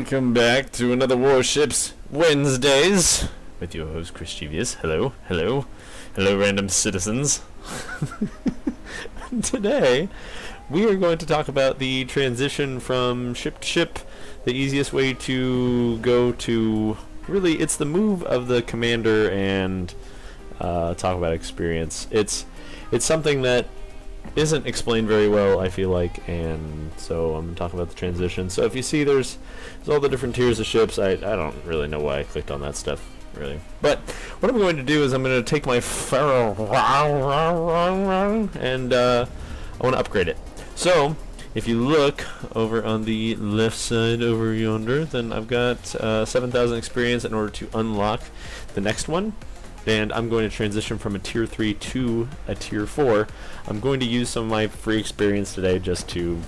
Welcome back to another Warships Wednesdays with your host Chrischievious. Hello, hello, hello, random citizens. Today, we are going to talk about the transition from ship to ship, the easiest way to go to. Really, it's the move of the commander, and talk about experience. It's something that isn't explained very well, I feel like, and so I'm talking about the transition. So if you see there's all the different tiers of ships, I don't really know why I clicked on that stuff, really. But what I'm going to do is I'm going to take my Pharaoh and I want to upgrade it. So if you look over on the left side over yonder, then I've got 7,000 experience in order to unlock the next one. And I'm going to transition from a tier 3 to a tier 4. I'm going to use some of my free experience today just to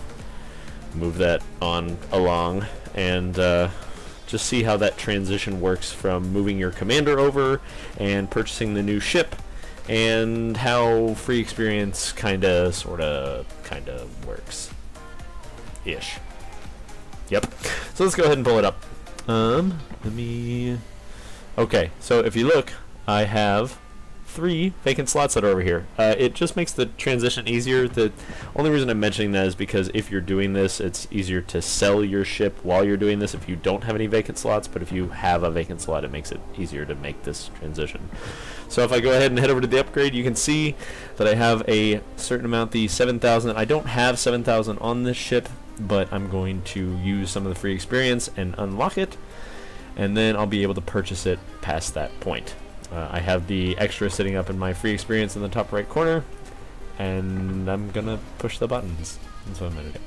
move that on along and just see how that transition works from moving your commander over and purchasing the new ship, and how free experience kinda works ish. Yep. So let's go ahead and pull it up. Okay, so if you look, I have 3 vacant slots that are over here. It just makes the transition easier. The only reason I'm mentioning that is because if you're doing this, it's easier to sell your ship while you're doing this if you don't have any vacant slots, but if you have a vacant slot, it makes it easier to make this transition. So if I go ahead and head over to the upgrade, you can see that I have a certain amount, the 7,000. I don't have 7,000 on this ship, but I'm going to use some of the free experience and unlock it, and then I'll be able to purchase it past that point. I have the extra sitting up in my free experience in the top right corner, and I'm gonna push the buttons. That's what I'm gonna do.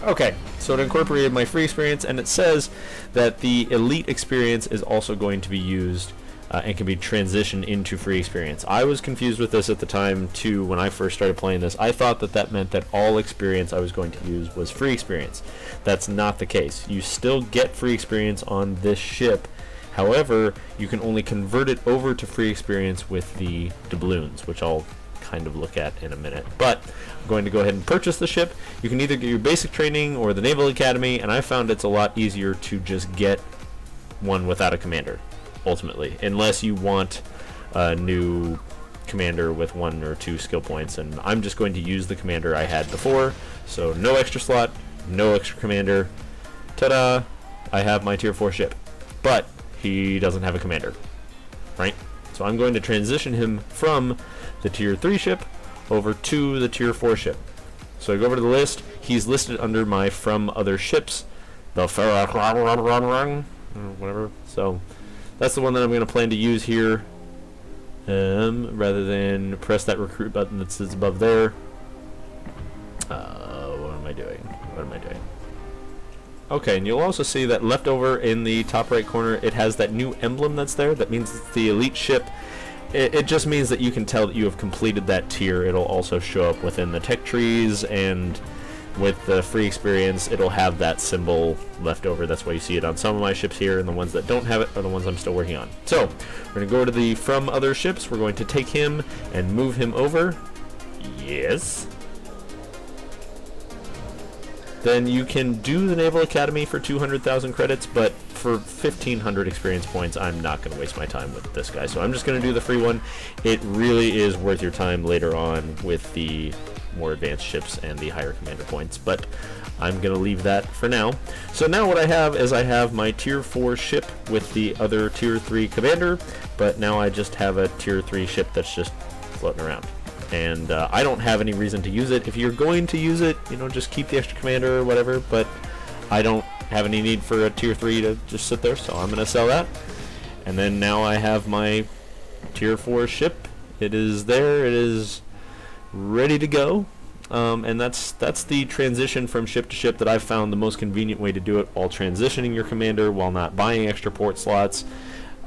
Okay, so it incorporated my free experience, and it says that the elite experience is also going to be used and can be transitioned into free experience. I was confused with this at the time too when I first started playing this. I thought that meant that all experience I was going to use was free experience. That's not the case. You still get free experience on this ship. However, you can only convert it over to free experience with the doubloons, which I'll kind of look at in a minute. But I'm going to go ahead and purchase the ship. You can either get your basic training or the Naval Academy, and I found it's a lot easier to just get one without a commander, ultimately, unless you want a new commander with 1 or 2 skill points. And I'm just going to use the commander I had before, so no extra slot, no extra commander. Ta-da! I have my tier 4 ship. But he doesn't have a commander, right? So I'm going to transition him from the tier 3 ship over to the tier 4 ship. So I go over to the list. He's listed under my from other ships, the whatever. So that's the one that I'm going to plan to use here, rather than press that recruit button that sits above there. What am I doing? Okay, and you'll also see that left over in the top right corner, it has that new emblem that's there. That means it's the elite ship. It just means that you can tell that you have completed that tier. It'll also show up within the tech trees, and with the free experience, it'll have that symbol left over. That's why you see it on some of my ships here, and the ones that don't have it are the ones I'm still working on. So, we're going to go to the from other ships. We're going to take him and move him over. Yes. Then you can do the Naval Academy for 200,000 credits, but for 1,500 experience points, I'm not going to waste my time with this guy. So I'm just going to do the free one. It really is worth your time later on with the more advanced ships and the higher commander points, but I'm going to leave that for now. So now what I have is I have my tier 4 ship with the other tier 3 commander, but now I just have a tier 3 ship that's just floating around. And I don't have any reason to use it. If you're going to use it, just keep the extra commander or whatever, but I don't have any need for a tier 3 to just sit there, so I'm going to sell that. And then now I have my tier 4 ship. It is there. It is ready to go. And that's the transition from ship to ship that I've found the most convenient way to do it, while transitioning your commander, while not buying extra port slots.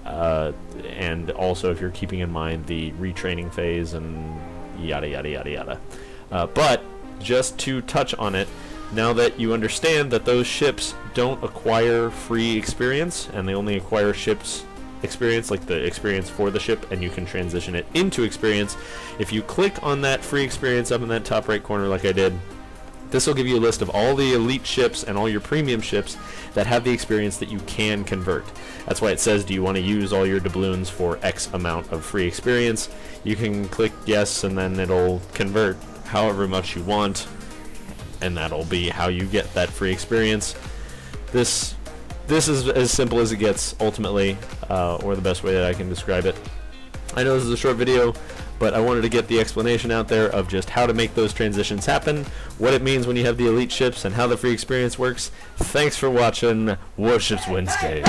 And also if you're keeping in mind the retraining phase and yada yada yada yada. But just to touch on it, now that you understand that those ships don't acquire free experience, and they only acquire ships experience, like the experience for the ship, and you can transition it into experience. If you click on that free experience up in that top right corner like I did, This will give you a list of all the elite ships and all your premium ships that have the experience that you can convert. That's why it says, do you want to use all your doubloons for X amount of free experience? You can click yes, and then it'll convert however much you want, and that'll be how you get that free experience. This is as simple as it gets, ultimately, or the best way that I can describe it. I know this is a short video, but I wanted to get the explanation out there of just how to make those transitions happen, what it means when you have the elite ships, and how the free experience works. Thanks for watching Warships Wednesdays.